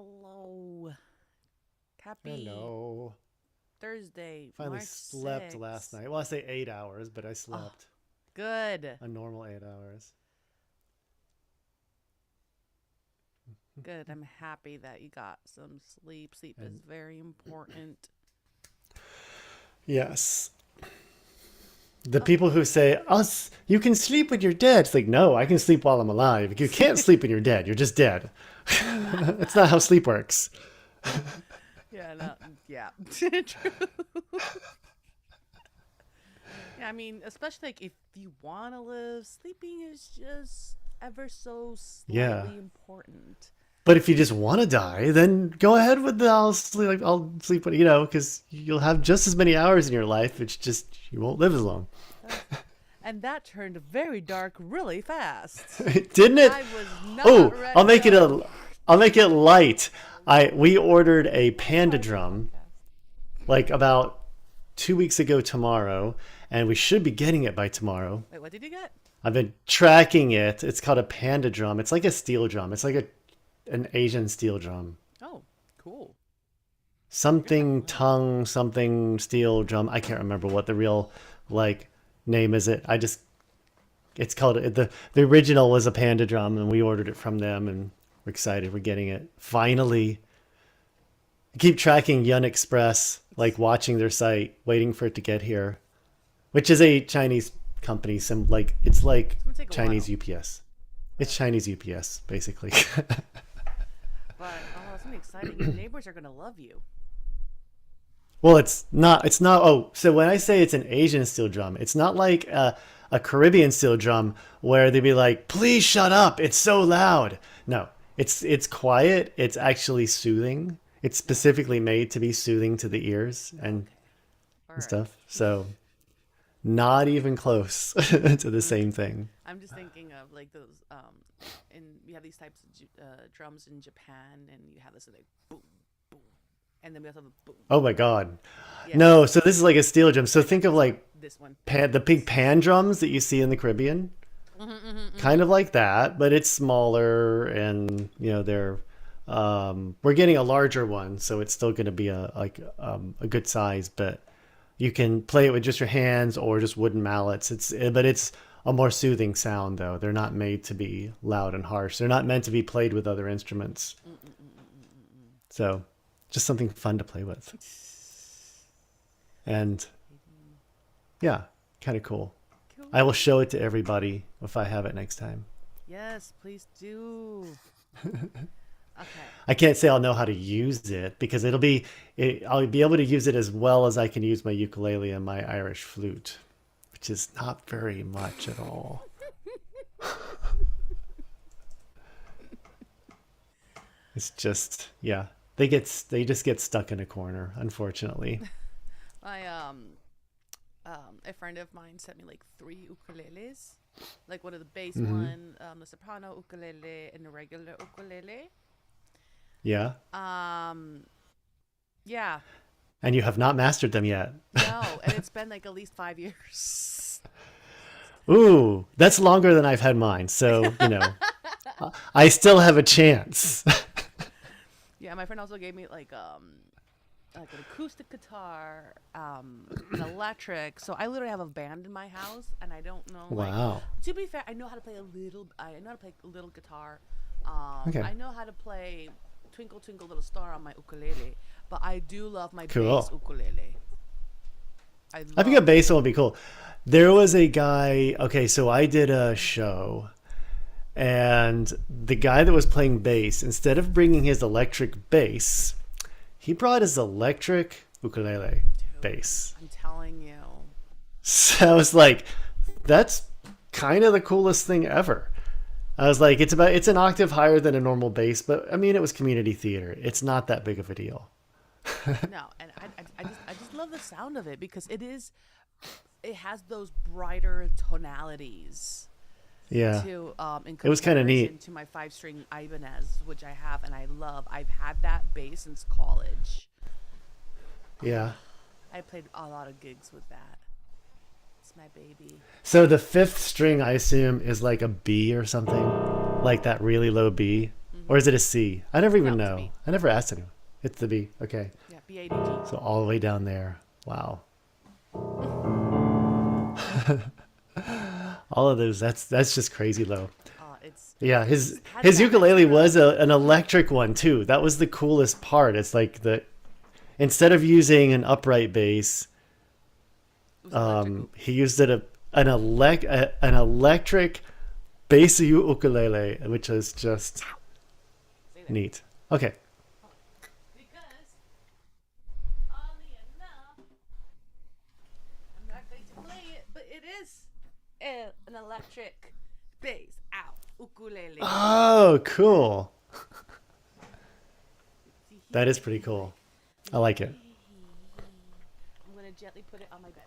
Hello. Happy Hello. Thursday, Finally March slept last 6th. night. Well, I say 8 hours, but I Oh, slept good. a normal 8 hours. Good. I'm happy that you got some sleep. Sleep is And very important. yes, the Oh. people who say, "Us, you can sleep when you're dead." It's like, no, I can sleep while I'm alive. You can't sleep when you're dead. You're just dead. That's not how sleep works. Yeah, no, yeah. True. Yeah, I mean, especially like if you want to live, sleeping is just ever so Yeah. slightly important. But if you just want to die, then go ahead with the I'll sleep, like I'll sleep, because you'll have just as many hours in your life. It's just you won't live as long. That's, and that turned very dark really fast. Didn't it? I was not Oh, ready. I'll make it light. We ordered a This is panda why it's a drum podcast. like about 2 weeks ago tomorrow, and we should be getting it by tomorrow. Wait, what did you get? I've been tracking it. It's called a panda drum. It's like a steel drum. It's like an Asian steel drum. Oh, cool. You're gonna have Something fun. tongue, something steel drum. I can't remember what the real like name is. It's called the original was a panda drum, and we ordered it from them, and we're excited. We're getting it finally. Keep tracking Yun Express, like watching their site, waiting for it to get here, which is a Chinese company. It's like It's gonna take a Chinese while, UPS. It's but Chinese UPS basically. it's gonna be exciting. Your neighbors are gonna love you. Well, it's not. It's not. Oh, so when I say it's an Asian steel drum, it's not like a Caribbean steel drum where they'd be like, "Please shut up! It's so loud." No, it's quiet. It's actually soothing. It's Oh, specifically made to be soothing to the ears okay. All and right. stuff. So not even close to the Mm. same thing. I'm just thinking of like those and we have these types of drums in Japan, and you have this like boom, boom, and then we also have the boom. Oh my God. Yeah, No, so this is like a steel drum. So I got think of this one. like This one. the big pan drums that you see in the Caribbean. Mm-hmm. Kind of like that, but it's smaller, and they're we're getting a larger one, so it's still going to be a good size, but you can play it with just your hands or just wooden mallets. It's a more soothing sound though. They're not made to be loud and harsh. They're not meant to be played with other instruments. Mm-mm-mm-mm-mm-mm. So just something fun to play with. And yeah, kind of cool. I will Cool. show it to everybody if I have it next time. Yes, please do. Okay. I can't say I'll know how to use it because I'll be able to use it as well as I can use my ukulele and my Irish flute, which is not very much at all. It's just, yeah, they just get stuck in a corner, unfortunately. My a friend of mine sent me like three ukuleles, like one of the bass Hmm. one, the soprano ukulele, and the regular ukulele. Yeah, Um, yeah, and you have not mastered them yet. no, and it's been like at least 5 years. Ooh, that's longer than I've had mine, so I still have a chance. Yeah, my friend also gave me like an acoustic guitar, an electric. So I literally have a band in my house, and I don't know like. Wow. To be fair, I know how to play a little. I know how to play a little guitar. Okay. I know how to play "Twinkle Twinkle Little Star" on my ukulele, but I do love my bass Cool. ukulele. I I think a love my bass one bass. would be cool. There was a guy. Okay, so I did a show, and the guy that was playing bass, instead of bringing his electric bass, he brought his electric ukulele Dude, bass. I'm telling you. So I was like, that's kind of the coolest thing ever. I was like, it's an octave higher than a normal bass, but I mean, it was community theater. It's not that big of a deal. No, and I just love the sound of it because it has those brighter tonalities Yeah, to in it was kind of comparison neat. to my 5 string Ibanez, which I have and I love. I've had that bass since college. Yeah. I played a lot of gigs with that. It's my baby. So the fifth string, I assume, is like a B or something, like that really low B. Or is it a C? I never even No, it's know. B. I never asked anyone. It's the B. Okay. Yeah, BADG. So all the way down there. Wow. All of those. That's just crazy low. It's Yeah, his how did that ukulele extra- was an electric one too. That was the coolest part. It's like instead of using an upright bass, it was electrical. he used an electric bass ukulele, which is just Say that. neat. Okay. Because, oddly enough, I'm not going to play it, but it is an electric bass. Ow. Ukulele. Oh, cool. That is pretty cool. I like it. I'm going to gently put it on my bed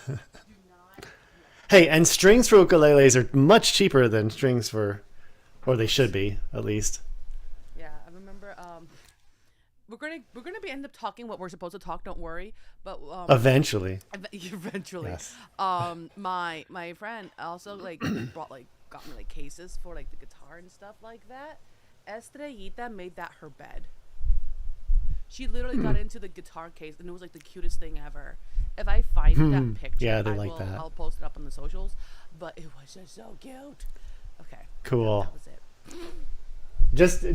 now. Do not. Hey, and strings for ukuleles are much cheaper than strings for, or they should be, at least. Yeah, I remember. We're gonna be end up talking what we're supposed to talk. Don't worry. But Eventually. eventually, Yes. my friend also like got me like cases for like the guitar and stuff like that. Estrellita made that her bed. She literally got into the guitar case and it was like the cutest thing ever. If I find that picture, Yeah, they like that. I'll post it up on the socials. But it was just so cute. Okay. Cool. That was it.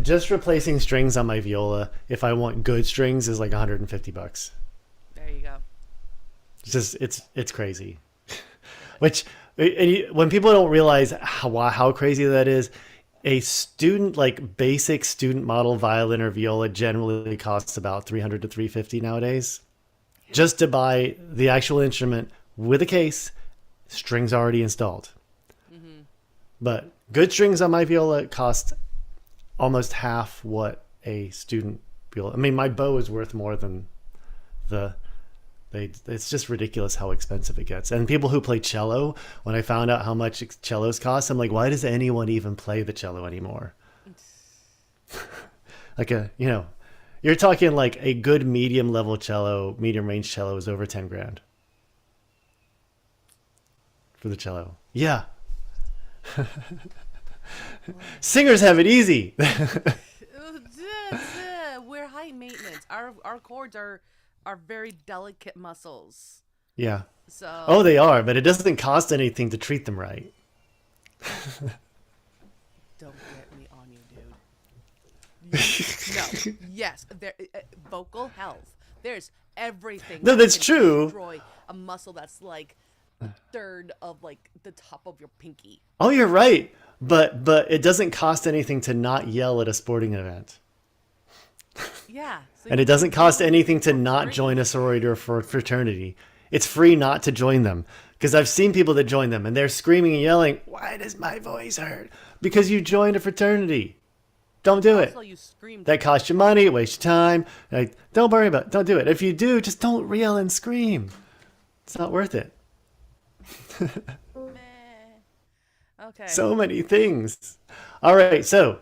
Just replacing strings on my viola, if I want good strings, is like $150. There you go. It's crazy. Which when people don't realize how crazy that is, a student like basic student model violin or viola generally costs about $300 to $350 nowadays. Just to buy the actual instrument with a case, strings already installed. Mm-hmm. But good strings on my viola cost almost half what a student viola. I mean, my bow is worth more than it's just ridiculous how expensive it gets. And people who play cello, when I found out how much cellos cost, I'm like, why does anyone even play the cello anymore? Like you're talking like a good medium level cello, medium range cello is over 10 grand for the cello. Yeah. Singers have it easy. We're high maintenance. Our chords are very delicate muscles. Yeah. So Oh, they are, but it doesn't cost anything to treat them right. don't get me on you, dude. No. Yes. There. Vocal health. There's everything. No, that that's can true. Destroy a muscle that's like a third of like the top of your pinky. Oh, you're right. But it doesn't cost anything to not yell at a sporting event. Yeah. So And you it doesn't can cost do it anything to for not free. join a sorority or for fraternity. It's free not to join them. Because I've seen people that join them and they're screaming and yelling, why does my voice hurt? Because you joined a fraternity. Don't do it. Also, you scream. That costs you money, it wastes your time. Like, don't worry about it. Don't do it. If you do, just don't yell and scream. It's not worth it. Meh. Okay. So many things. All right, so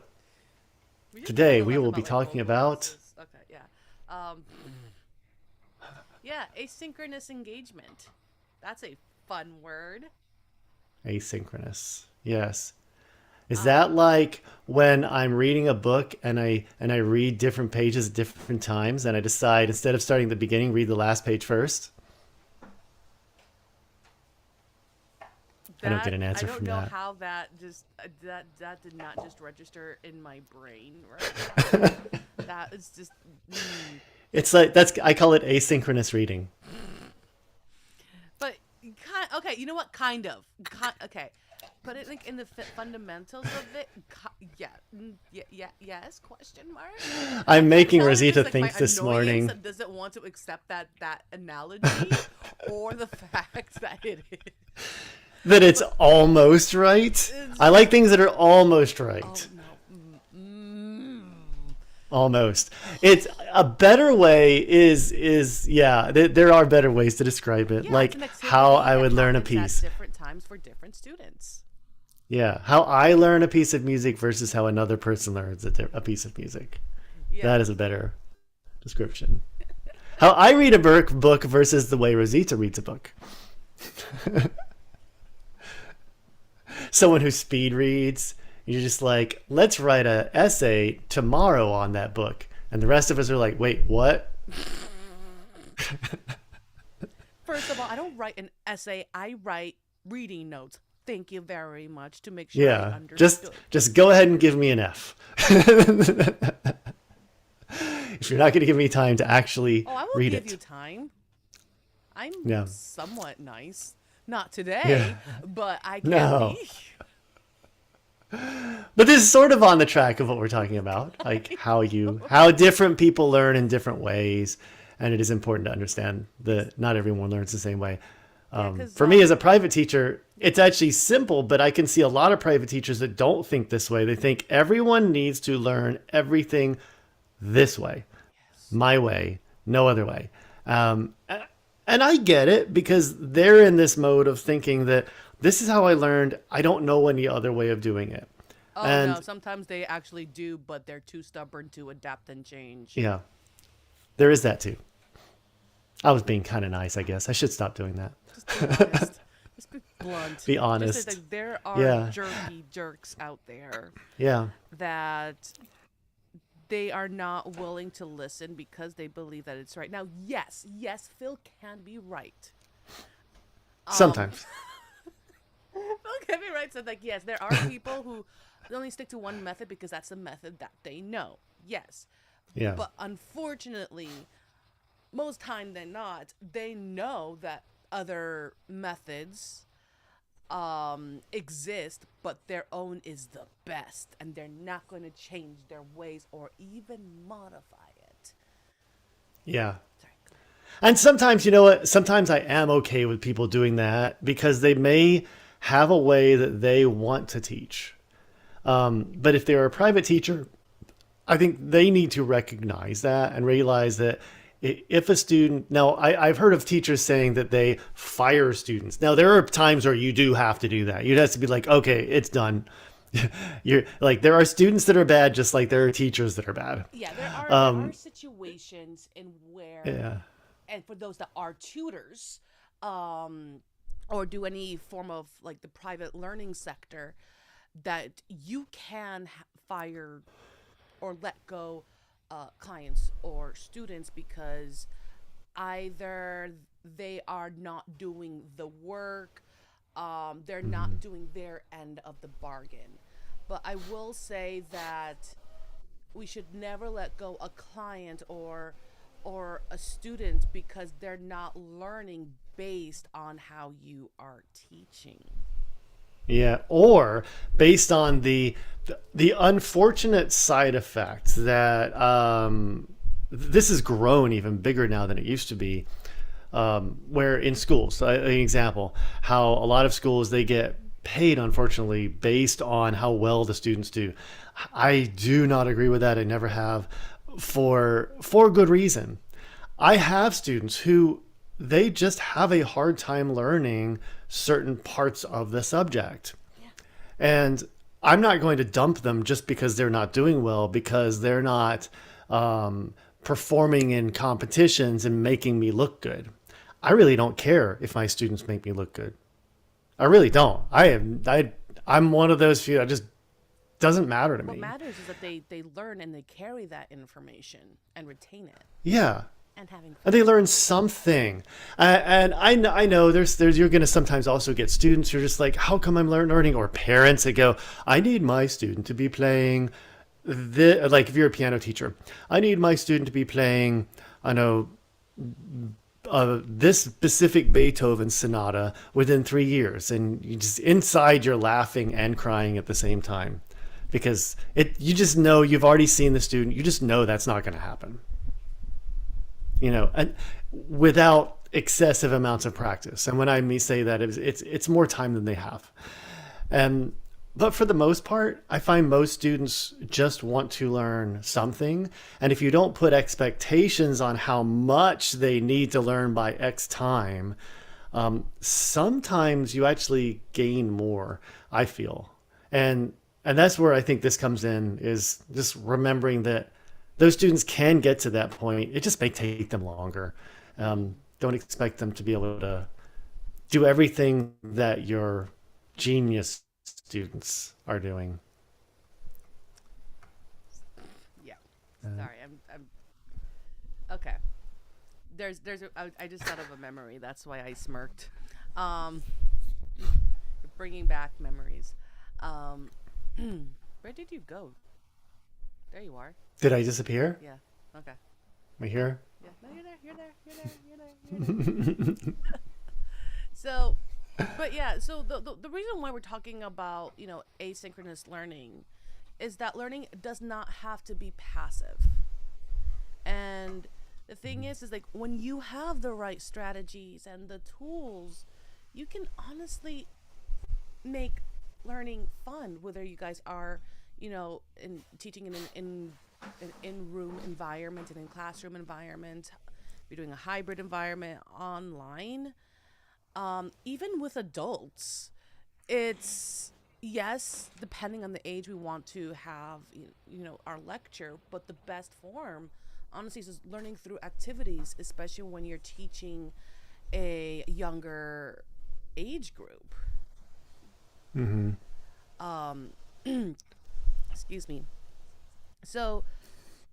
We just today talked we a lot will be like, talking vocal about health. Okay. Yeah. Yeah. Asynchronous engagement. That's a fun word. asynchronous. Yes. Is that like when I'm reading a book and I read different pages at different times and I decide instead of starting at the beginning, read the last page first? I don't get an answer from I don't know that. how that just that did not just register in my brain. Right. That is just. It's like I call it asynchronous reading. But okay, you know what? Kind of. Okay, but it like in the fundamentals of it. Yes? Question mark. I'm making Tell me Rosita just, like, think my this annoyance morning. that doesn't want to accept that analogy, or the fact that it is. That it's almost right. I like things that are almost right. Oh no. Almost. It's a better way is yeah. There are better ways to describe it, Yeah, like it's an activity how I that would learn a happens at piece. different times for different students. Yeah, how I learn a piece of music versus how another person learns a piece of music. Yeah. That is a better description. How I read a book versus the way Rosita reads a book. Someone who speed reads You're just like, let's write a essay tomorrow on that book. And the rest of us are like, wait, what? First of all, I don't write an essay. I write reading notes. Thank you very much to make sure I Yeah, just understood. just go ahead and give me an F. If you're not going to give me time to actually Oh, I will read give you it. time. I'm Yeah. somewhat nice. Not Yeah. today, but I can No. be. But this is sort of on the track of what we're talking about, like how different people learn in different ways, and it is important to understand that not everyone learns the same way. Yeah, because For me as a private teacher, it's actually simple, but I can see a lot of private teachers that don't think this way. They think everyone needs to learn everything this way, yes, my way, no other way. Um, and I get it because they're in this mode of thinking that this is how I learned. I don't know any other way of doing it. oh no, And sometimes they actually do, but they're too stubborn to adapt and change. yeah, there is that too. I was being kind of nice, I guess. I should stop doing that. Just be honest. Just be blunt. Be Just say honest. that there are Yeah. jerky jerks out there Yeah. that they are not willing to listen because they believe that it's right. Now, yes, Phil can be right. Um, Sometimes. Phil can be right. So, like, yes, there are people who only stick to one method because that's the method that they know. Yes. Yeah. But unfortunately, most time than not, they know that other methods exist, but their own is the best, and they're not going to change their ways or even modify it. Yeah. Sorry. And sometimes, you know what? Sometimes I am okay with people doing that because they may have a way that they want to teach. But if they're a private teacher, I think they need to recognize that and realize that if a student, now I've heard of teachers saying that they fire students. Now there are times where you do have to do that. You'd have to be like, okay, it's done. You're like, there are students that are bad, just like there are teachers that are bad. Yeah, there are situations in where, Yeah. and for those that are tutors, or do any form of like the private learning sector, that you can fire or let go clients or students because either they are not doing the work, they're not doing their end of the bargain. But I will say that we should never let go a client or a student because they're not learning based on how you are teaching. Yeah, or based on the unfortunate side effect that this has grown even bigger now than it used to be. Where in schools, an example, how a lot of schools they get paid unfortunately based on how well the students do. I do not agree with that. I never have, for good reason. I have students who they just have a hard time learning certain parts of the subject. Yeah. And I'm not going to dump them just because they're not doing well, because they're not performing in competitions and making me look good. I really don't care if my students make me look good. I really don't. I'm one of those few. It just doesn't matter to What me. matters is that they learn and they carry that information and retain it Yeah. and having And they fun. learn something. And I know there's you're going to sometimes also get students who are just like, how come I'm learning? Or parents that go, I need my student to be playing like if you're a piano teacher, I need my student to be playing, I know, this specific Beethoven sonata within 3 years. And you just inside you're laughing and crying at the same time because you just know you've already seen the student. You just know that's not going to happen. And without excessive amounts of practice. And when I say that, it's more time than they have. But for the most part, I find most students just want to learn something. And if you don't put expectations on how much they need to learn by X time, sometimes you actually gain more, I feel. And that's where I think this comes in, is just remembering that those students can get to that point. It just may take them longer. Don't expect them to be able to do everything that your genius students are doing. Sorry, I'm okay. I just thought of a memory. That's why I smirked. Um, bringing back memories. Um, where did you go? There you are. Did I disappear? Yeah. Okay. Am I here? Yeah. No, you're there. You're there. You're there. You're there. You're there. So, but yeah. So the reason why we're talking about asynchronous learning is that learning does not have to be passive. And the thing is like when you have the right strategies and the tools, you can honestly make learning fun. Whether you guys are, in teaching in an in-room environment and in classroom environment, you're doing a hybrid environment online. Even with adults, it's yes, depending on the age we want to have, our lecture, but the best form, honestly, is learning through activities, especially when you're teaching a younger age group. Mm-hmm. Um, excuse me. So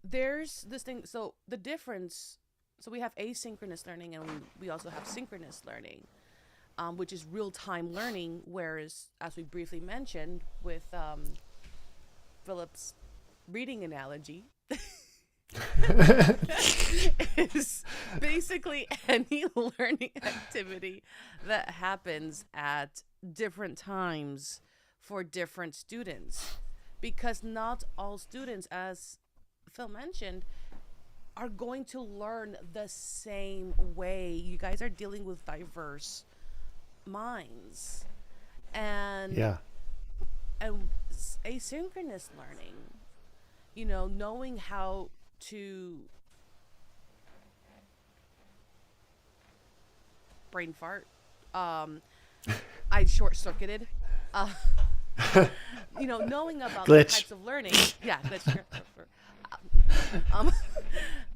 there's this thing. So the difference. So we have asynchronous learning, and we also have synchronous learning, which is real time learning. Whereas, as we briefly mentioned with Philip's reading analogy, is basically any learning activity that happens at different times for different students, because not all students, as Phil mentioned, are going to learn the same way. You guys are dealing with diverse minds, and Yeah. Asynchronous learning, knowing how to brain fart. I short circuited. Uh, knowing about the Glitch. types of learning. Yeah, glitch. um,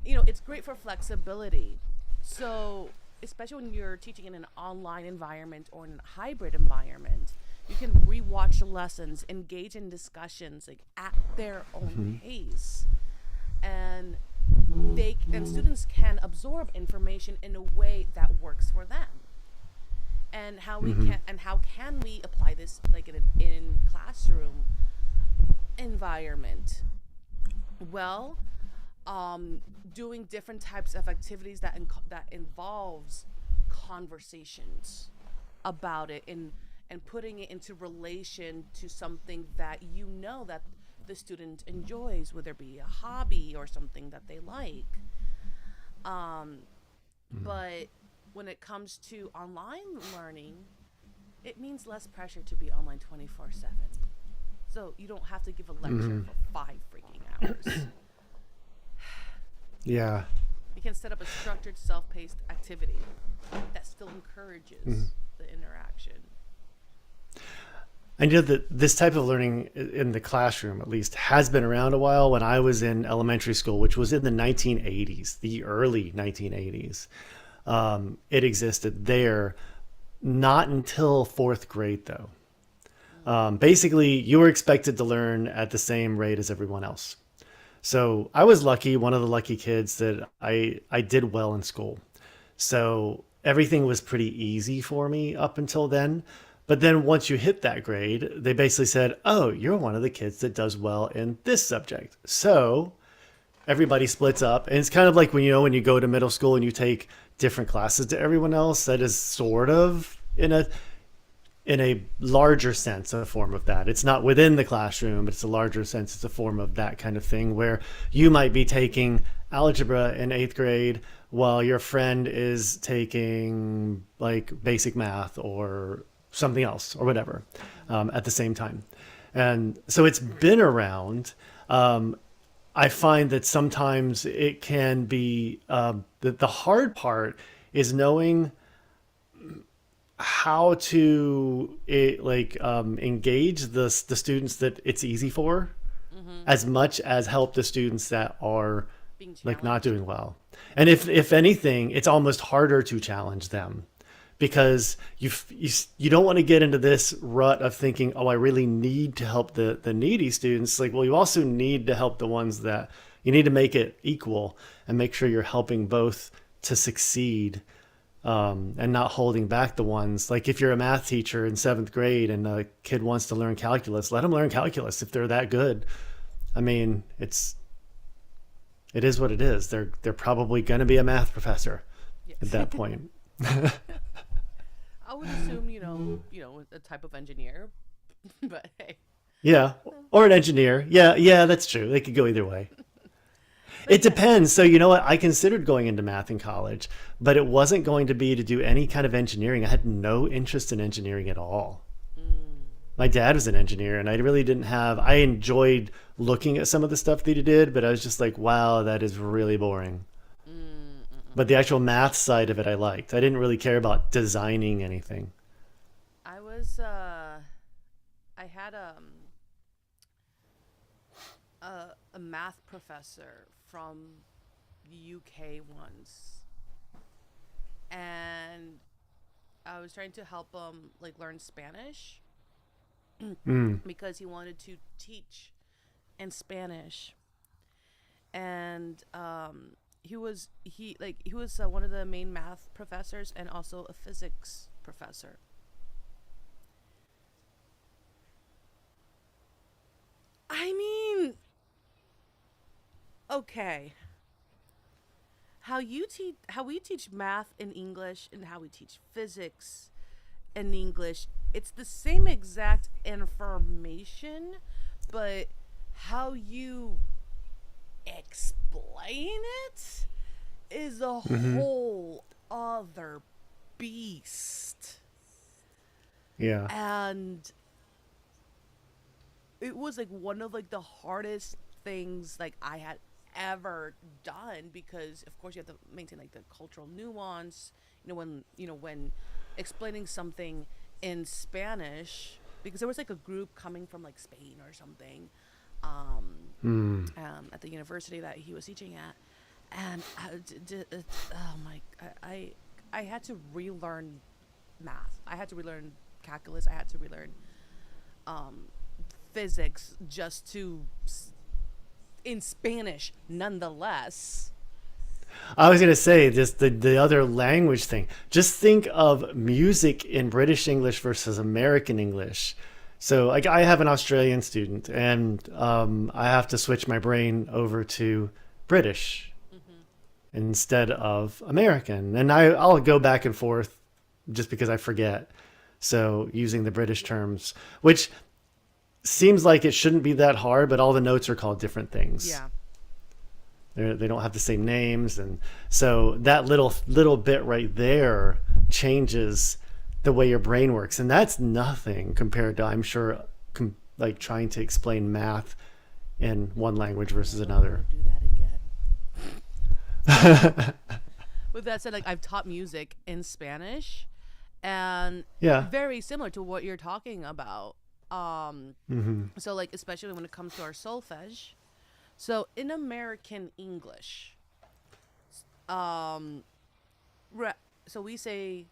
it's great for flexibility. So, especially when you're teaching in an online environment or in a hybrid environment, you can rewatch the lessons, engage in discussions like at their own pace, and students can absorb information in a way that works for them. And how can we apply this like in classroom environment? Well, doing different types of activities that involves conversations about it, and putting it into relation to something that that the student enjoys, whether it be a hobby or something that they like. But when it comes to online learning, it means less pressure to be online 24/7. So you don't have to give a lecture for 5 freaking hours. Yeah. You can set up a structured, self-paced activity that still encourages the interaction. I know that this type of learning in the classroom, at least, has been around a while. When I was in elementary school, which was in the 1980s, the early 1980s, it existed there. Not until 4th grade, though. Basically, you were expected to learn at the same rate as everyone else. So I was lucky, one of the lucky kids that I did well in school. So everything was pretty easy for me up until then. But then once you hit that grade, they basically said, oh, you're one of the kids that does well in this subject. So everybody splits up. And it's kind of like when you go to middle school and you take different classes to everyone else. That is sort of in a larger sense a form of that. It's not within the classroom, but it's a larger sense. It's a form of that kind of thing where you might be taking algebra in 8th grade while your friend is taking like basic math or something else or whatever at the same time. And so it's been around. I find that sometimes it can be the hard part is knowing how to engage the students that it's easy for, as much as help the students that are like not doing well. And if anything, it's almost harder to challenge them, because you don't want to get into this rut of thinking, oh, I really need to help the needy students. Like, well, you also need to help the ones that You need to make it equal and make sure you're helping both to succeed, and not holding back the ones. Like if you're a math teacher in 7th grade and a kid wants to learn calculus, let them learn calculus if they're that good. I mean, it is what it is. They're probably going to be a math professor Yes. at that point. I would assume, a type of engineer, but hey. Yeah, or an engineer. Yeah, that's true. They could go either way. It depends. So you know what? I considered going into math in college, but it wasn't going to be to do any kind of engineering. I had no interest in engineering at all. My dad was an engineer, and I really didn't have. I enjoyed looking at some of the stuff that he did, but I was just like, wow, that is really boring. But the actual math side of it, I liked. I didn't really care about designing anything. I had a math professor from the UK once, and I was trying to help him like learn Spanish because he wanted to teach in Spanish, and he was one of the main math professors and also a physics professor. I mean, okay. How we teach math in English and how we teach physics in English, it's the same exact information, but how you explain it is a whole other beast. Yeah. And it was like one of like the hardest things like I had ever done, because of course you have to maintain like the cultural nuance, when explaining something in Spanish, because there was like a group coming from like Spain or something at the university that he was teaching at, and I had to relearn math. I had to relearn calculus. I had to relearn physics just to in Spanish nonetheless. I was going to say just the other language thing. Just think of music in British English versus American English. So like I have an Australian student, and I have to switch my brain over to British instead of American. And I'll go back and forth just because I forget. So using the British terms, which seems like it shouldn't be that hard, but all the notes are called different things. Yeah. They don't have the same names, and so that little bit right there changes the way your brain works, and that's nothing compared to, I'm sure, like trying to explain math in one language versus another. Do that again. With that said, like I've taught music in Spanish, and very similar to what you're talking about. So like especially when it comes to our solfege. So in American English, so we say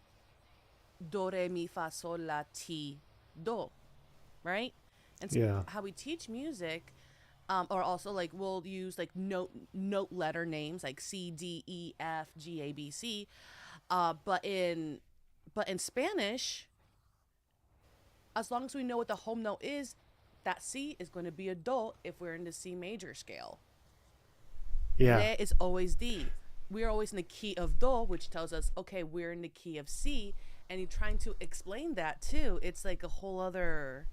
do, re, mi, fa, sol, la, ti, do, right? And so how we teach music, or also like we'll use like note letter names like C, D, E, F, G, A, B, C, but in Spanish, as long as we know what the home note is, that C is going to be a do if we're in the C major scale. Yeah. Re is always D. We're always in the key of do, which tells us, okay, we're in the key of C. And you're trying to explain that too. It's like a whole other...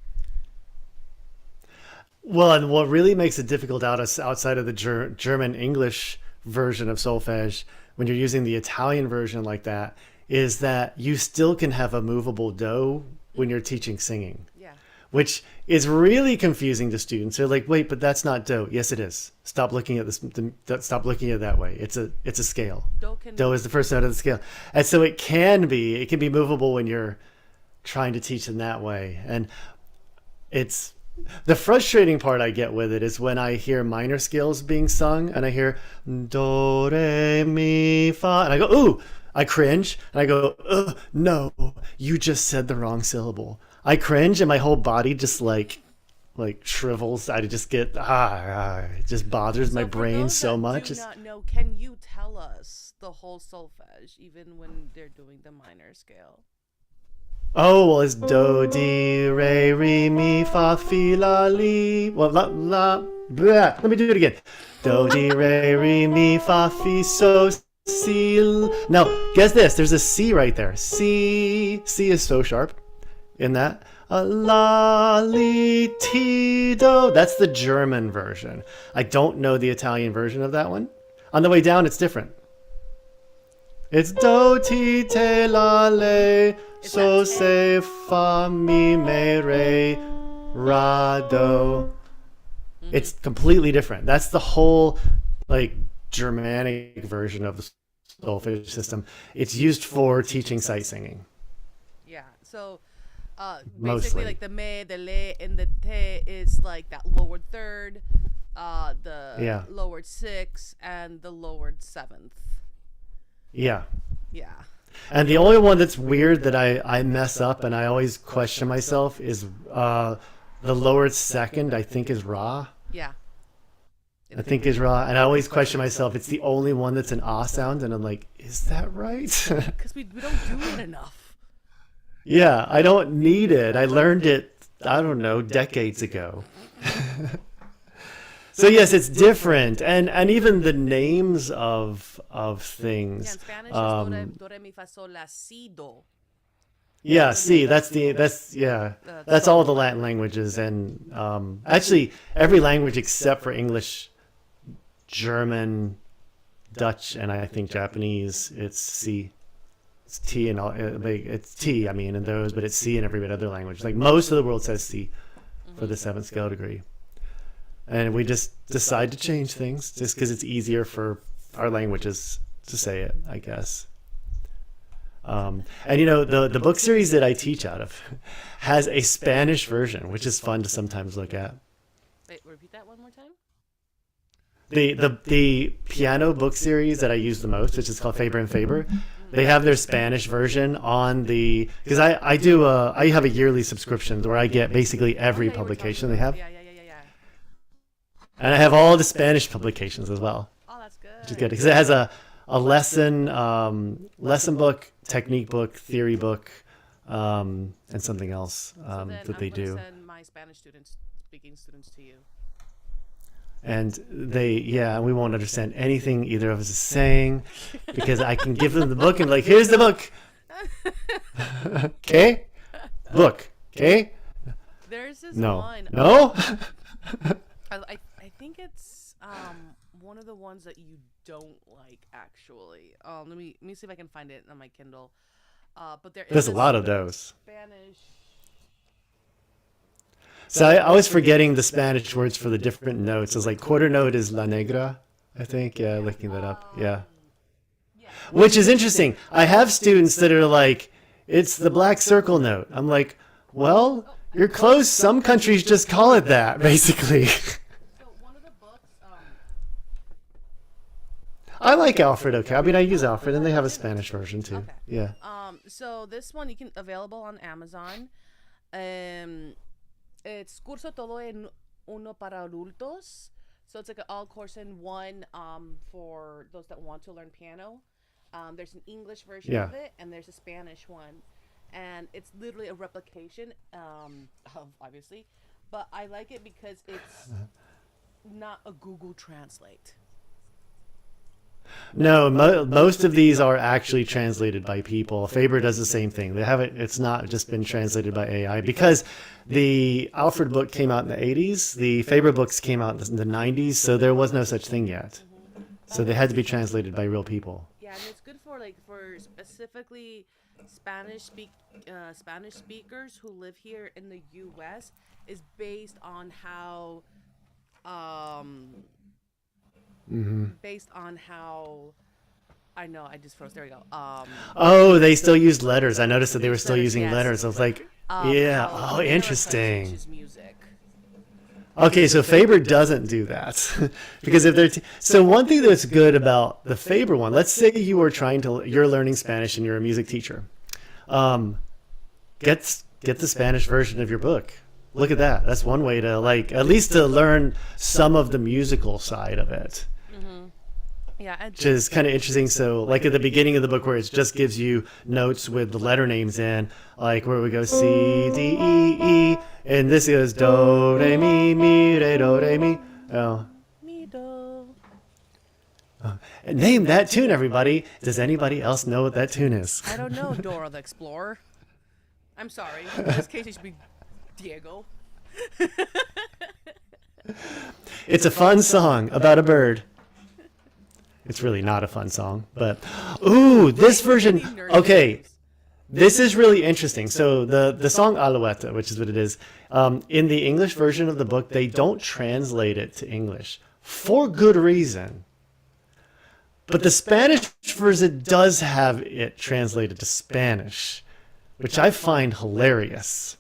Well, and what really makes it difficult outside of the German English version of solfege, when you're using the Italian version like that, is that you still can have a movable do when you're teaching singing. Yeah. Which is really confusing to students. They're like, wait, but that's not do. Yes, it is. Stop looking at this. Stop looking at it that way. It's a scale. Do is the first note of the scale. And so it can be movable when you're trying to teach in that way. And it's the frustrating part I get with it is when I hear minor scales being sung and I hear do, re, mi, fa, and I go, ooh, I cringe. And I go, no, you just said the wrong syllable. I cringe and my whole body just like like shrivels. I just get it just bothers my So for brain those so that much. do not know, can you tell us the whole solfege, even when they're doing the minor scale? Oh, well, it's do, di, re, re, mi, fa, fi, la, li. Well, la, blah. Let me do it again. Do, di, re, re, mi, fa, fi, so, si. Now, guess this. There's a C right there. C. C is so sharp in that. La, li, ti, do. That's the German version. I don't know the Italian version of that one. On the way down, it's different. It's do, ti, te, la, le, so, se, fa, mi, me, re, ra, do. It's completely different. That's the whole like Germanic version of the solfege system. It's used for teaching sight singing. Yeah. So basically, Mostly. like the me, the le, and the te is like that lowered third, the Yeah. lowered sixth, and the lowered seventh. Yeah. Yeah. And the only one that's weird that I mess up and I always question myself is the lowered second, I think is Ra. Yeah. I think is Ra. And I always question myself. It's the only one that's an ah sound. And I'm like, is that right? Because we don't do it enough. Yeah, I don't need it. I learned it, I don't know, decades ago. So yes, it's different. And even the names of Yeah, things. in Spanish, it's do, re, mi, fa, sol, la, si, do. Yeah, see, that's all the Latin languages, and actually every language except for English, German, Dutch, and I think Japanese. It's C, it's T, and all. It's T. I mean, in those, but it's C in every other language. Like most of the world says C for the 7th scale degree, and we just decide to change things just because it's easier for our languages to say it, I guess. And you know, the book series that I teach out of has a Spanish version, which is fun to sometimes look at. Wait, repeat that one more time. The piano book series that I use the most, which is called Faber and Faber, they have their Spanish version on the, because I have a yearly subscription where I get basically every Yeah, you were publication talking they have, about- Yeah. and I have all the Spanish publications as well, Oh, that's good. which is good because it has a lesson book, technique book, theory book, and something else So then that they I'm gonna do. send my Spanish speaking students to you. And we won't understand anything either of us is saying because I can give them the book and like, here's the book. Okay? Book. Okay? There's this No. one. No? I think it's one of the ones that you don't like actually. Let me see if I can find it on my Kindle. But There's a lot of those. Spanish. So I was forgetting the Spanish words for the different notes. It's like quarter note is la negra, I think. Yeah, looking that up. Yeah. Which is interesting. I have students that are like, it's the black circle note. I'm like, well, you're close. Some countries just call it that, basically. So one of the books. I like Alfred, okay. I mean, I use Alfred, and they have a Spanish version, too. Okay. Yeah. So this one you can available on Amazon. It's Curso Todo en Uno para Adultos. So it's like an all course in one for those that want to learn piano. There's an English version Yeah. of it, and there's a Spanish one. And it's literally a replication of, obviously. But I like it because it's not a Google Translate. No, most of these are actually translated by people. Faber does the same thing. They have it. It's not just been translated by AI because the Alfred book came out in the 80s. The Faber books came out in the 90s, so there was no such thing yet. So they had to be translated by real people. Yeah, and it's good for specifically Spanish speakers who live here in the U.S. is based on how I know I just froze. There we go. Oh, they still used letters. I noticed that they were still using yes. letters. I was like, yeah, how oh, America interesting. teaches music. Okay, so Faber doesn't do that because if they're so one thing that's good about the Faber one. Let's say you're learning Spanish and you're a music teacher. Get the Spanish version of your book. look at that. That's one way to like at least to learn some of the musical side of it. Yeah, and Which is kind of interesting. So, like at the beginning of the book, where it just gives you notes with the letter names in, like where we go C, D, E, E, and this is Do, Re, Mi, Mi, Re, Do, Re, Mi. Oh, Mido. name that tune, everybody. Does anybody else know what that tune is? I don't know, Dora the Explorer. I'm sorry. In this case, it should be Diego. It's a fun song about a bird. It's really not a fun song, but ooh, this version. Okay, this is really interesting. So the song Alouette, which is what it is, in the English version of the book, they don't translate it to English for good reason. But the Spanish version does have it translated to Spanish, which I find hilarious.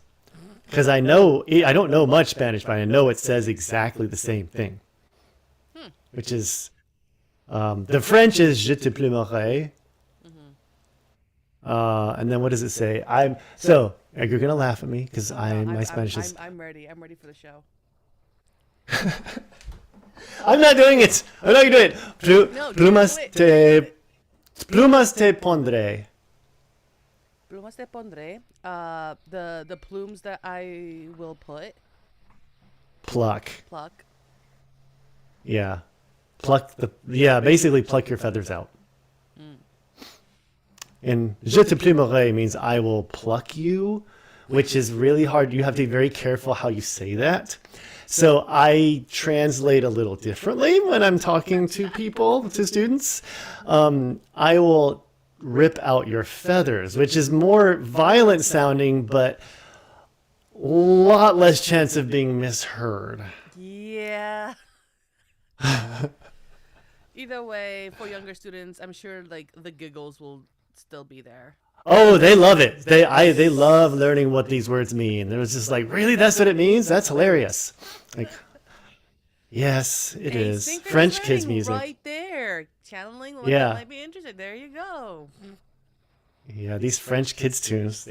Because I don't know much Spanish, but I know it says exactly the same thing. Which is, the French is Je te plumerai. And then what does it say? So, you're going to laugh at me because my Spanish is... I'm ready. I'm ready for the show. I'm not doing it. I'm not doing it. No, Plumas te pondré. Plumas te pondré. The plumes that I will put. Pluck. Pluck. Yeah. Basically pluck your feathers out. And je te plumerai means I will pluck you, which is really hard. You have to be very careful how you say that. So I translate a little differently when I'm talking to people, to students. I will rip out your feathers, which is more violent sounding, but a lot less chance of being misheard. Yeah. Either way, for younger students, I'm sure like the giggles will still be there. Oh, they love it. They love learning what these words mean. It was just like, really, that's what it means? That's hilarious. Like, yes, it is. French kids music. Right there. Channeling what Yeah. might be interested. There you go. Yeah, these French kids tunes,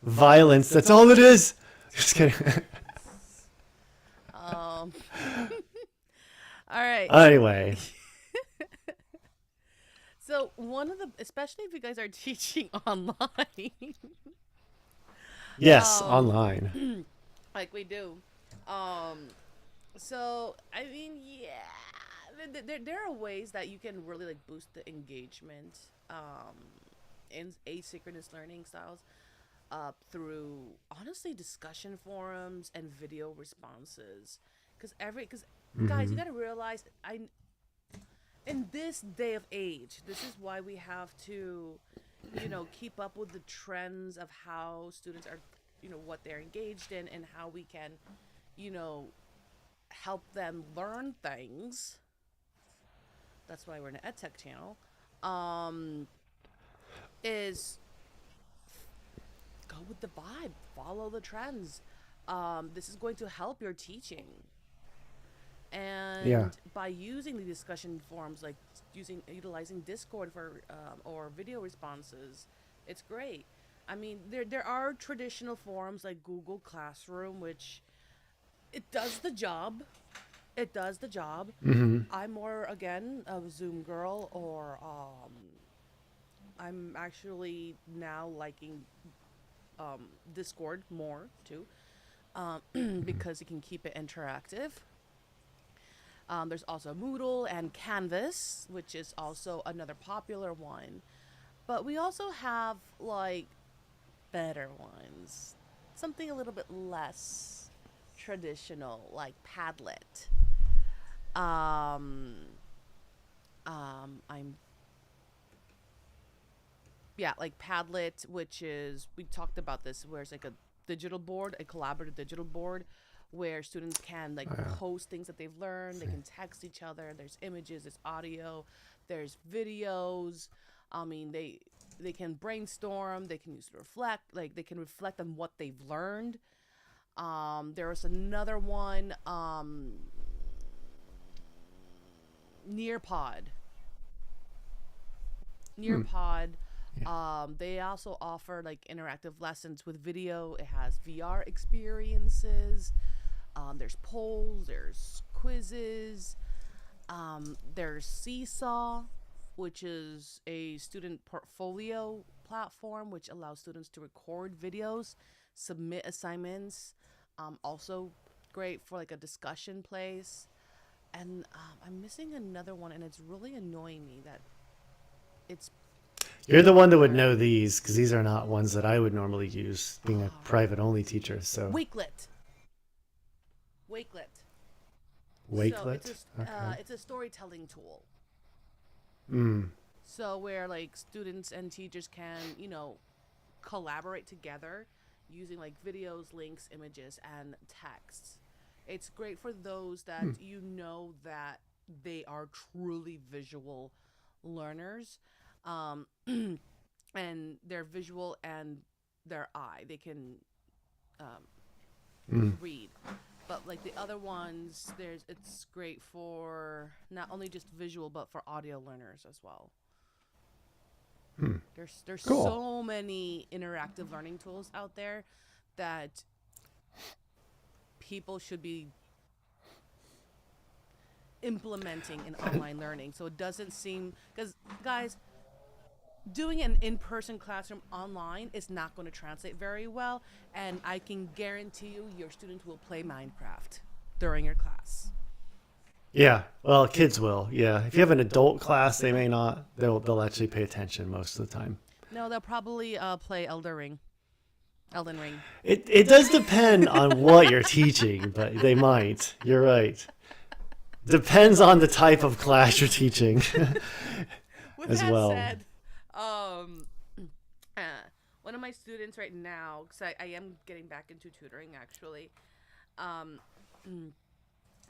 violence, that's all it is. Just kidding. All right. Anyway. So one of the, especially if you guys are teaching online. Yes, online. Like we do. So I mean, yeah, there are ways that you can really like boost the engagement in asynchronous learning styles through honestly discussion forums and video responses. Because guys, you gotta realize in this day of age, this is why we have to, keep up with the trends of how students are, what they're engaged in and how we can, help them learn things. That's why we're an EdTech channel. Is go with the vibe, follow the trends. This is going to help your teaching. And by using the discussion forums, like utilizing Discord for or video responses, it's great. I mean, there are traditional forums like Google Classroom, which it does the job. It does the job. Mm-hmm. I'm more again a Zoom girl, or I'm actually now liking Discord more too, because you can keep it interactive. There's also Moodle and Canvas, which is also another popular one. But we also have, like, better ones. Something a little bit less traditional, like Padlet. Like Padlet, which is, we talked about this, where it's like a digital board, a collaborative digital board, where students can post things that they've learned. They can text each other. There's images, there's audio, there's videos. I mean, they can brainstorm. They can use to reflect. Like, they can reflect on what they've learned. There was another one, Nearpod. Nearpod They also offer like interactive lessons with video. It has VR experiences. There's polls, there's quizzes, there's Seesaw, which is a student portfolio platform which allows students to record videos, submit assignments. Also great for like a discussion place. And I'm missing another one, and it's really annoying me that it's You're the one that would know these because these are not ones that I would normally use, being a private only teacher. So Wakelet. Wakelet. So Wakelet. Okay. it's a storytelling tool. Mm. So where like students and teachers can, collaborate together using like videos, links, images, and texts. It's great for those that that they are truly visual learners, um, and their visual and their eye they can read. But like the other ones, it's great for not only just visual but for audio learners as well. There's Cool. so many interactive learning tools out there that people should be implementing in online learning. So it doesn't seem because guys, doing an in-person classroom online is not going to translate very well, and I can guarantee you your students will play Minecraft during your class. Yeah. Well, kids will. Yeah. If you have an adult class, they may not. They'll actually pay attention most of the time. No, they'll probably play Elden Ring. It does depend on what you're teaching, but they might. You're right. Depends on the type of class you're teaching With as that well. said, um, one of my students right now, because I am getting back into tutoring actually, um,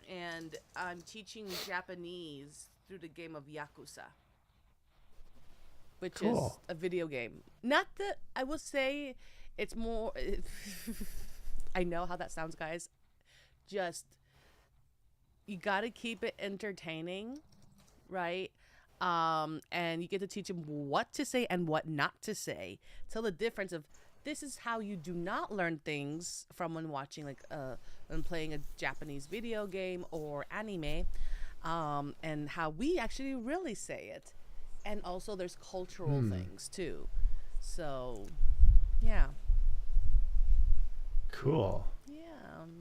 and I'm teaching Japanese through the game of Yakuza, which is Cool. a video game. Not that I will say it's more. I know how that sounds, guys. Just you got to keep it entertaining, right? And you get to teach them what to say and what not to say. Tell the difference of this is how you do not learn things from when watching when playing a Japanese video game or anime, and how we actually really say it. And also there's cultural things too. So, yeah. Cool. Yeah.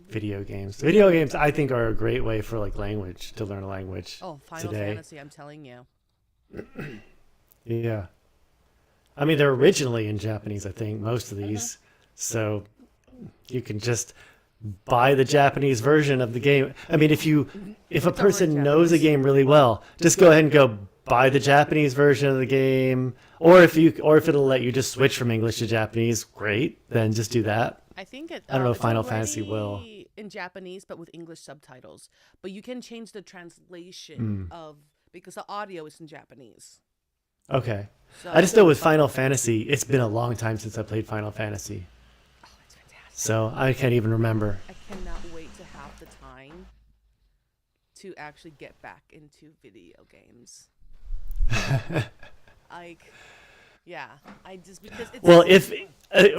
Video games. Video games, I think, are a great way for like language to learn a language. Oh, Final today. Fantasy, I'm telling you. Yeah. I mean, they're originally in Japanese, I think, most of these. So you can just buy the Japanese version of the game. I mean, if a person knows a game really well, just go ahead and go buy the Japanese version of the game. Or if it'll let you just switch from English to Japanese, great. Then just do that. I think I don't know if it's Final Fantasy will. already in Japanese, but with English subtitles. But you can change the translation because the audio is in Japanese. Okay. So, I just know with Final Fantasy, it's been a long time since I played Final Fantasy. oh, it's fantastic. So I can't even remember. I cannot wait to have the time to actually get back into video games. Like, yeah, I just because it's Well, if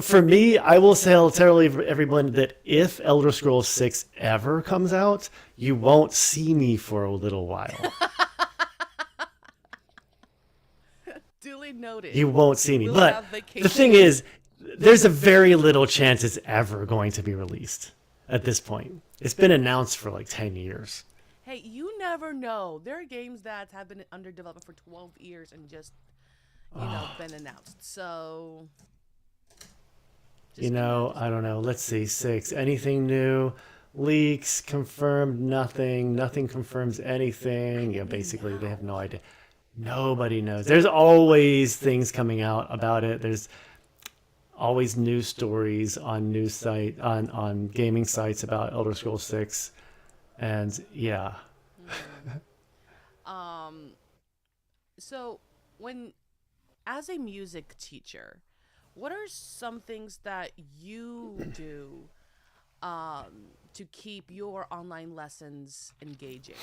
for me, I will tell everyone that if Elder Scrolls 6 ever comes out, you won't see me for a little while. duly noted. You won't see me. We'll But have the vacation. thing is, there's a very little chance it's ever going to be released at this point. It's been announced for like 10 years. Hey, you never know. There are games that have been under development for 12 years and just, been announced. So, I don't know. Let's see. 6. Anything new? Leaks confirmed. Nothing. Nothing confirms anything. Yeah, basically, they have no idea. Nobody knows. There's always things coming out about it. There's always news stories on on gaming sites about Elder Scrolls 6, and yeah. So as a music teacher, what are some things that you do to keep your online lessons engaging?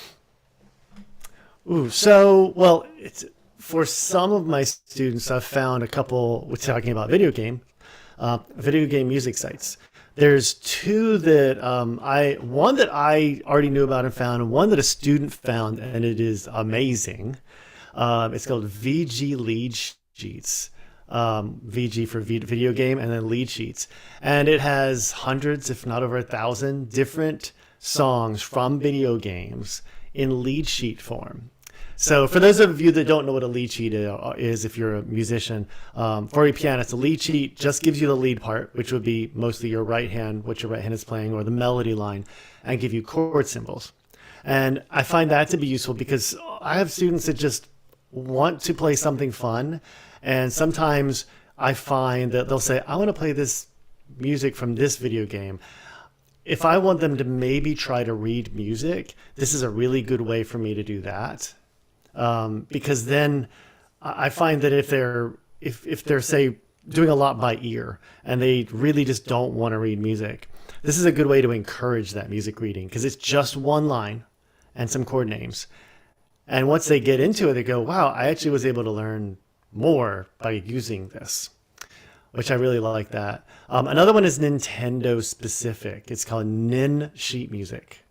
Ooh, so well, it's for some of my students, I've found a couple, we're talking about video game music sites. There's two that one that I already knew about and found, and one that a student found, and it is amazing. It's called VG Lead Sheets. VG for video game, and then lead sheets. And it has hundreds, if not over 1,000, different songs from video games in lead sheet form. So for those of you that don't know what a lead sheet is, if you're a musician, for a pianist, a lead sheet just gives you the lead part, which would be mostly your right hand, what your right hand is playing, or the melody line, and give you chord symbols. And I find that to be useful because I have students that just want to play something fun. And sometimes I find that they'll say, I want to play this music from this video game. If I want them to maybe try to read music, this is a really good way for me to do that. Because then I find that if they're say doing a lot by ear and they really just don't want to read music, this is a good way to encourage that music reading because it's just one line and some chord names. And once they get into it, they go, wow, I actually was able to learn more by using this, which I really like that. Another one is Nintendo specific. It's called Nin Sheet Music.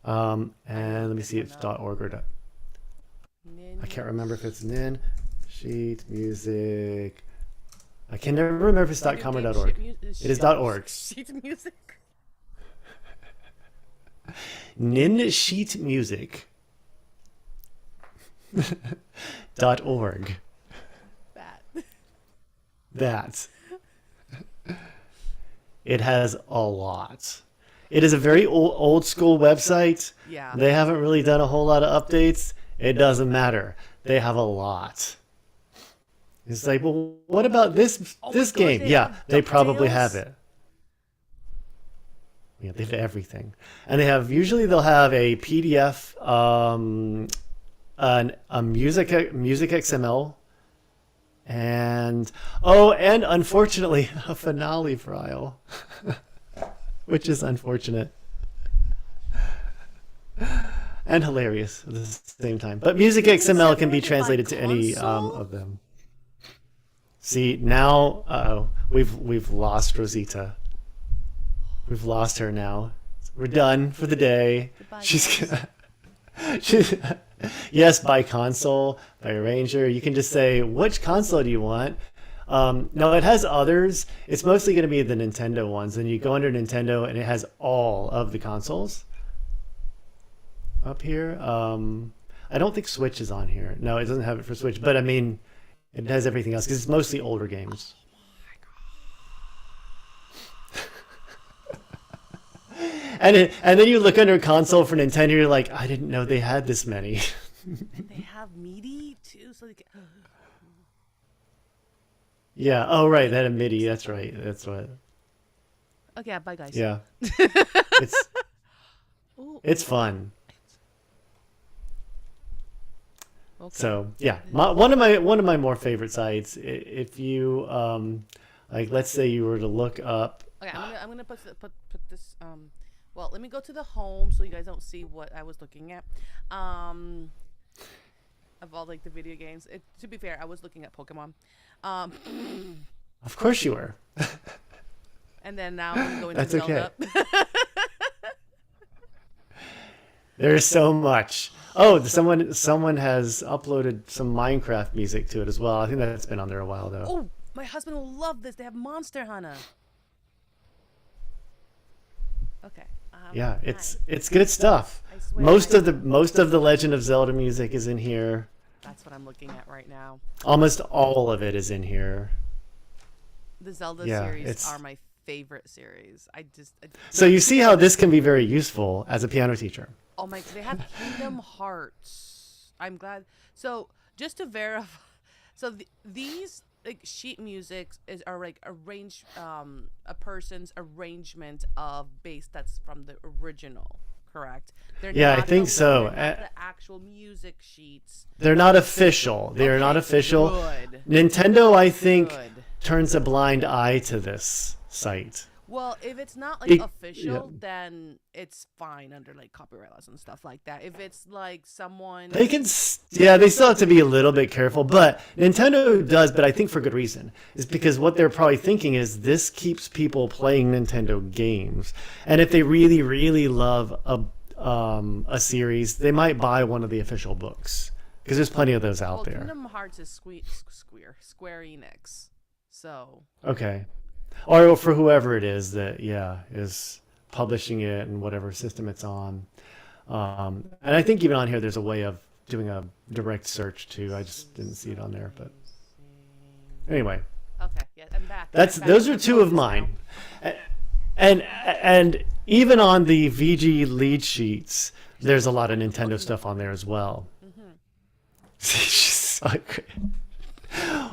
And let me see if it's .org or I can't remember if it's Nin Sheet Music. I can never remember if it's .com or .org. It is .org. Sheet music. Nin Sheet Music. .org. That. It has a lot. It is a very old school website. Yeah. They haven't really done a whole lot of updates. It doesn't matter. They have a lot. It's like, well, what about this game? Yeah, they probably have it. Yeah, they have everything. And usually they'll have a PDF, a music XML, and unfortunately a finale file, which is unfortunate and hilarious at the same time. But music XML can be translated to any of them. See, now we've lost Rosita. We've lost her now. We're done for the day. Goodbye, She's yes, by console, by arranger. You can just say, which console do you want? No, it has others. It's mostly going to be the Nintendo ones. And you go under Nintendo, and it has all of the consoles up here. I don't think Switch is on here. No, it doesn't have it for Switch. But, I mean, it has everything else because it's mostly older games. And then you look under console for Nintendo, you're like, I didn't know they had this many. They have MIDI too, so they can... Yeah. Oh, right. They had a MIDI. That's right. That's what. Okay, bye guys. Yeah. It's fun. Okay. So yeah, one of my more favorite sites. If you like, let's say you were to look up. Okay, I'm gonna put this. Well, let me go to the home so you guys don't see what I was looking at. Of all like the video games. To be fair, I was looking at Pokemon. Of course you were. And then now I'm going to That's Zelda. okay. There's so much. Oh, someone has uploaded some Minecraft music to it as well. I think that's been on there a while though. Oh, my husband will love this. They have Monster Hunter. Okay. Yeah, it's good stuff. I swear Most of the Legend of Zelda music is in here. That's what I'm looking at right now. Almost all of it is in here. The Zelda Yeah, series are my favorite series. So you see how this can be very useful as a piano teacher. Oh my! They have Kingdom Hearts. I'm glad. So just to verify, so these like sheet music are like a person's arrangement of bass that's from the original. Correct? They're Yeah, I not think so. They're not the actual music sheets. They're not official. They are not official. Good. Nintendo, I think, Good. turns a blind eye to this site. Well, if it's not like It, yeah. official, then it's fine under like copyright laws and stuff like that. If it's like someone, They can, yeah, they still have to be a little bit careful, but Nintendo does, but I think for good reason. Is because what they're probably thinking is this keeps people playing Nintendo games, and if they really, really love a series, they might buy one of the official books because there's plenty of those out well, there. Kingdom Hearts is Square Enix, so Okay, or for whoever it is that is publishing it and whatever system it's on. And I think even on here, there's a way of doing a direct search too. I just didn't see it on there, but anyway, okay, yeah, I'm back. those are two of mine, and even on the VG lead sheets, there's a lot of Nintendo stuff on there as well. She's so great.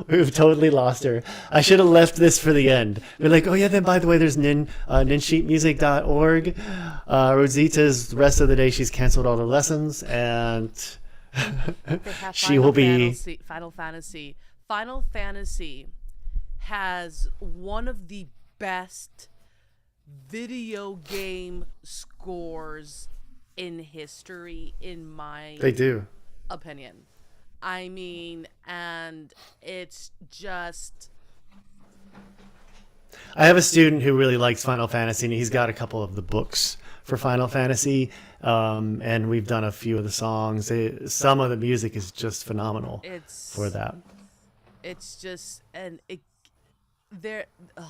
We've totally lost her. I should have left this for the end. We're like, oh yeah, then by the way, there's ninsheetmusic.org. Rosita's the rest of the day, she's canceled all her lessons, and she will be... Final Fantasy. Final Fantasy has one of the best video game scores in history, in my They do. opinion. I mean, and it's just... I have a student who really likes Final Fantasy, and he's got a couple of the books for Final Fantasy, and we've done a few of the songs. Some of the music is just phenomenal for that. It's just, and it, there, ugh.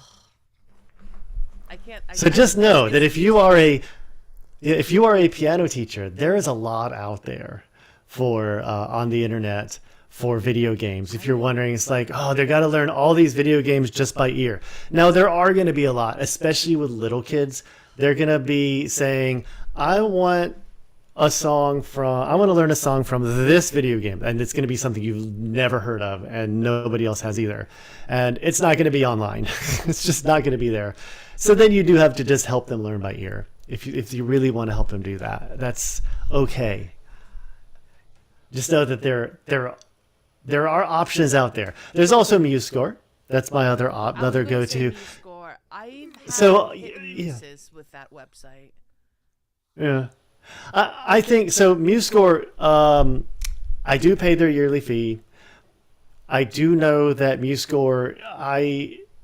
So just know that if you are a piano teacher, there is a lot out there for on the internet for video games. If you're wondering, it's like, oh, they got to learn all these video games just by ear. Now there are going to be a lot, especially with little kids. They're going to be saying, I want to learn a song from this video game, and it's going to be something you've never heard of and nobody else has either, and it's not going to be online. It's just not going to be there. So then you do have to just help them learn by ear. If you really want to help them do that, that's okay. Just know that there are options out there. There's also MuseScore. That's my other go-to. I've had So experiences with that website. yeah, I think so. MuseScore. I do pay their yearly fee. I do know that MuseScore.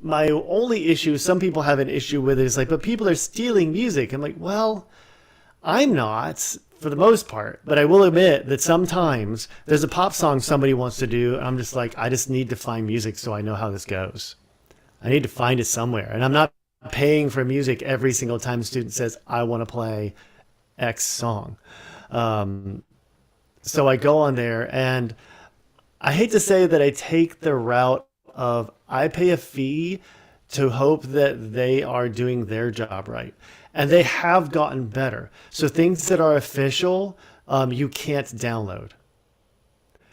My only issue, some people have an issue with it, is like, but people are stealing music. I'm like, well, I'm not for the most part, but I will admit that sometimes there's a pop song somebody wants to do, and I'm just like, I just need to find music so I know how this goes. I need to find it somewhere, and I'm not paying for music every single time a student says, I want to play X song. So I go on there, and I hate to say that I take the route of I pay a fee to hope that they are doing their job right. And they have gotten better. So things that are official, you can't download.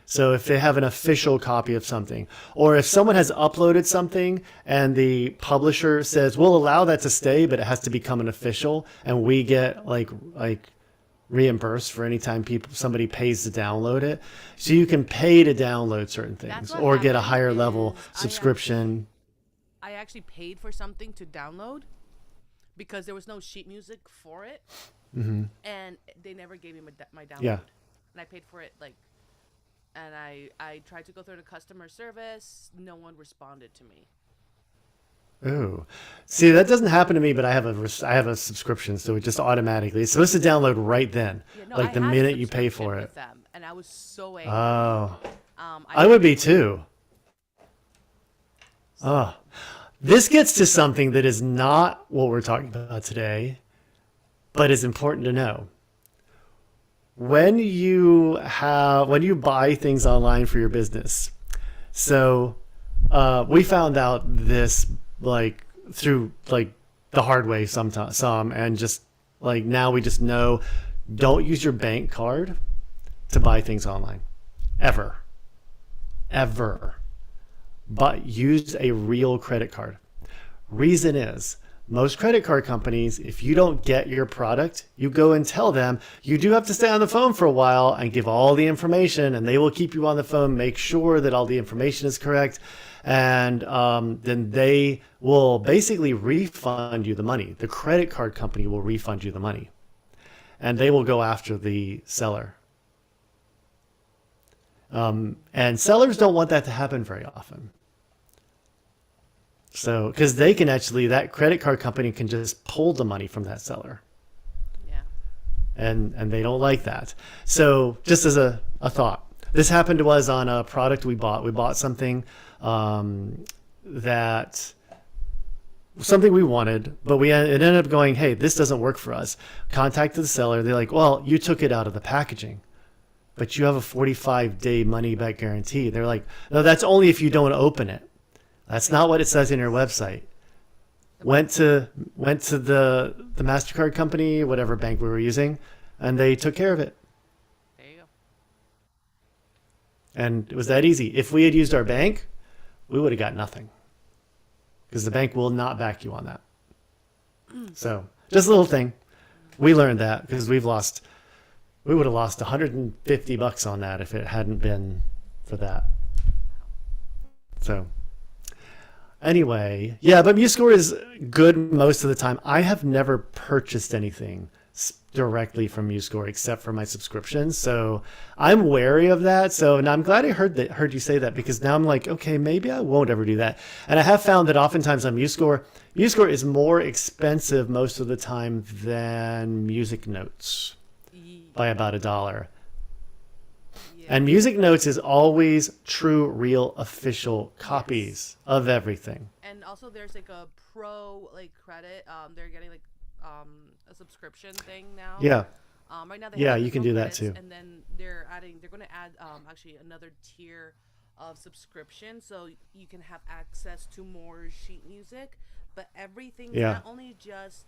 So if they have an official copy of something, or if someone has uploaded something and the publisher says, we'll allow that to stay, but it has to become an official, and we get like reimbursed for any time somebody pays to download it. So you can pay to download certain things or get a higher level subscription. I actually paid for something to download because there was no sheet music for it, and they never gave me my download. Yeah. And I paid for it and I tried to go through the customer service. No one responded to me. Ooh, see, that doesn't happen to me, but I have a subscription, so it just automatically, it's supposed to download right then, like the minute you pay for it. Them, and I was so angry. Oh, I would be too. Oh, this gets to something that is not what we're talking about today, but is important to know. When you buy things online for your business, so we found out this through the hard way some, and just like now we just know, don't use your bank card to buy things online, ever, but use a real credit card. Reason is most credit card companies, if you don't get your product, you go and tell them you do have to stay on the phone for a while and give all the information, and they will keep you on the phone, make sure that all the information is correct. And then they will basically refund you the money. The credit card company will refund you the money, and they will go after the seller. And sellers don't want that to happen very often. So, because they can actually, that credit card company can just pull the money from that seller. Yeah. And they don't like that. So, just as a thought, this happened to us on a product we bought. We bought something that something we wanted, but it ended up going, hey, this doesn't work for us. Contacted the seller. They're like, well, you took it out of the packaging, but you have a 45-day money back guarantee. They're like, no, that's only if you don't open it. That's not what it says in your website. Went to the MasterCard company, whatever bank we were using, and they took care of it. There you go. And it was that easy. If we had used our bank, we would have got nothing, because the bank will not back you on that. So just a little thing. We learned that because we would have lost $150 on that if it hadn't been for that. So anyway, yeah, but MuseScore is good most of the time. I have never purchased anything directly from MuseScore except for my subscriptions, so I'm wary of that. So, and I'm glad I heard you say that, because now I'm like, okay, maybe I won't ever do that. And I have found that oftentimes on MuseScore is more expensive most of the time than Music Notes by about $1. And Music Notes is always true, real, official copies of everything. And also, there's like a pro credit. They're getting a subscription thing now. Yeah. Right now they Yeah, have you can pro do that credits, too. And then they're going to add actually another tier of subscription, so you can have access to more sheet music. But everything's not only just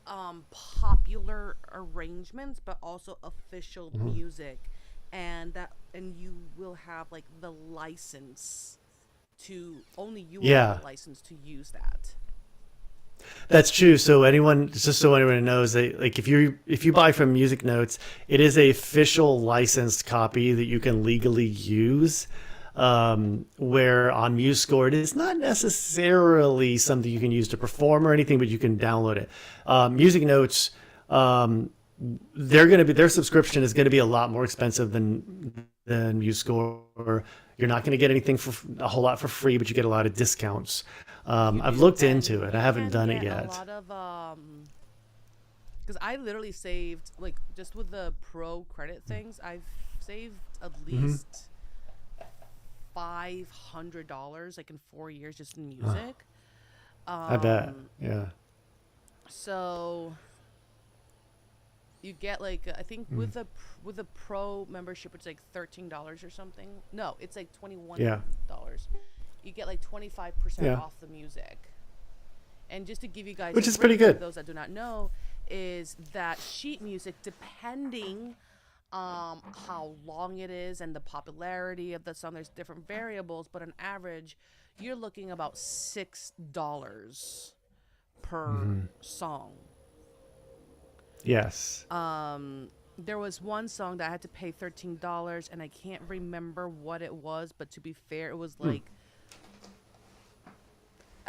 popular arrangements, but also official music. And you will have the license to only you will have the license to use that. That's true. So anyone knows that, if you buy from Music Notes, it is a official licensed copy that you can legally use. Where on MuseScore, it is not necessarily something you can use to perform or anything, but you can download it. Music Notes, their subscription is going to be a lot more expensive than MuseScore. You're not going to get anything for a whole lot for free, but you get a lot of discounts. I've looked into it. I haven't done it yet. A lot of because I literally saved just with the pro credit things, I've saved at least $500 in 4 years just in music. I bet. Yeah. So you get I think with the pro membership it's $13 or something. No, it's $21. You get 25% off the music. And just to give you guys, which is pretty good. Those that do not know, is that sheet music, depending how long it is and the popularity of the song, there's different variables, but on average, you're looking about $6 per song. Yes. There was one song that I had to pay $13, and I can't remember what it was, but to be fair, it was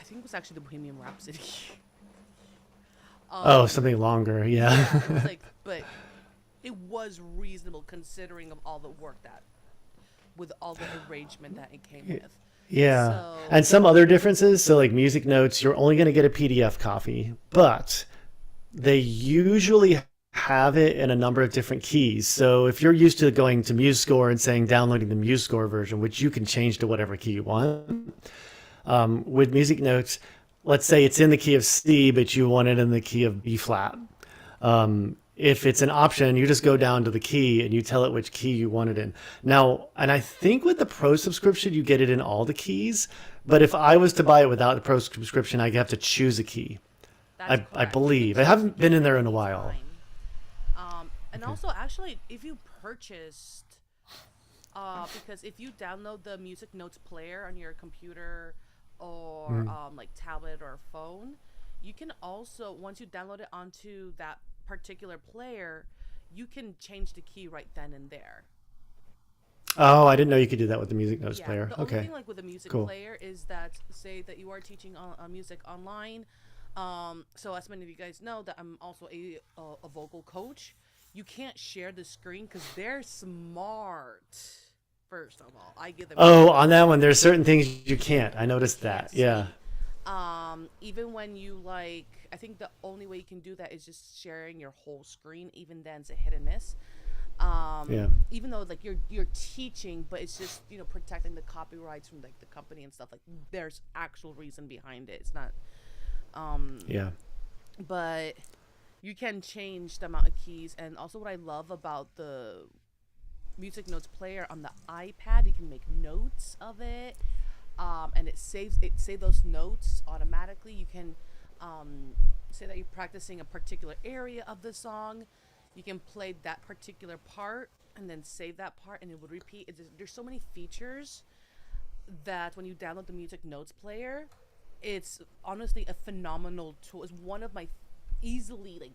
I think it was actually the Bohemian Rhapsody. Something longer, yeah. It was but it was reasonable considering of all the work with all the arrangement that it came with. Yeah. So, and some other differences. So Music Notes, you're only going to get a PDF copy, but they usually have it in a number of different keys. So if you're used to going to MuseScore and saying downloading the MuseScore version, which you can change to whatever key you want, with Music Notes, let's say it's in the key of C, but you want it in the key of B flat. If it's an option, you just go down to the key and you tell it which key you want it in. Now, and I think with the Pro subscription, you get it in all the keys. But if I was to buy it without the Pro subscription, I'd have to choose a key. I believe. I haven't been in there in a while. And also, actually, if you purchased, because if you download the Music Notes player on your computer or tablet or phone, You can also, once you download it onto that particular player, you can change the key right then and there. Oh, I didn't know you could do that with the music notes Yeah, player. the only Okay, thing like with a music cool. player is that say that you are teaching music online. So as many of you guys know that I'm also a vocal coach. You can't share the screen because they're smart. First of all, I give them Oh, credit. on that one, there's certain things you can't. I You noticed can't that. Yeah, see. Even when you like, I think the only way you can do that is just sharing your whole screen. Even then, it's a hit and miss. yeah, Even though like you're teaching, but it's just protecting the copyrights from like the company and stuff. Like there's actual reason behind it. It's not. Um, yeah. but you can change the amount of keys, and also what I love about the music notes player on the iPad, you can make notes of it, and it save those notes automatically. You can say that you're practicing a particular area of the song. You can play that particular part and then save that part, and it would repeat. There's so many features that when you download the music notes player, it's honestly a phenomenal tool. It's one of my easily like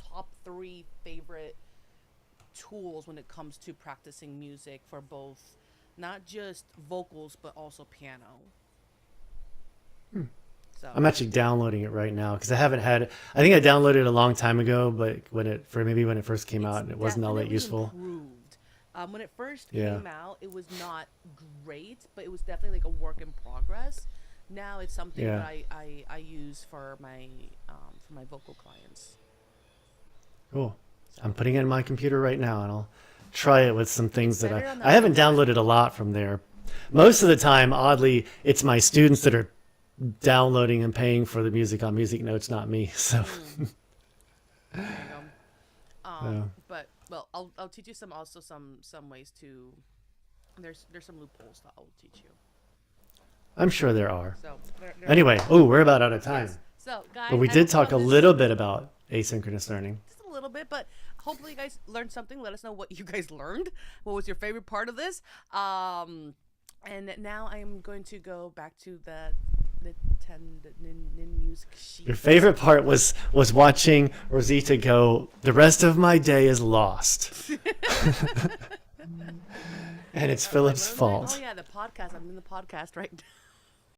top three favorite tools when it comes to practicing music for both not just vocals but also piano. So I'm actually downloading it right now because I haven't had it. I think I downloaded it a long time ago, but maybe when it first came it's out, it wasn't all that definitely useful. improved. When it first Yeah, came out, it was not great, but it was definitely like a work in progress. Now it's something that yeah. I use for my vocal clients. Cool. So I'm putting it in my computer right now, and I'll try it with some it's things that I better on the I haven't iPad. downloaded a lot from there. Most of the time, oddly, it's my students that are downloading and paying for the music on Music Notes, not me. So, Mm, there you go. uh, But well, I'll teach you some ways to. There's some loopholes that I'll teach you. I'm sure there are. So there are. Anyway, oh, we're about out of time. Yes. So But guys, we I did hope you talk a found this little bit about asynchronous learning. just a little bit, but hopefully you guys learned something. Let us know what you guys learned. What was your favorite part of this? And now I am going to go back to the nin music Your sheets. favorite part was watching Rosita go, "The rest of my day is lost," and it's Like, Philip's what was I? Oh fault. yeah, the podcast. I'm in the podcast right now.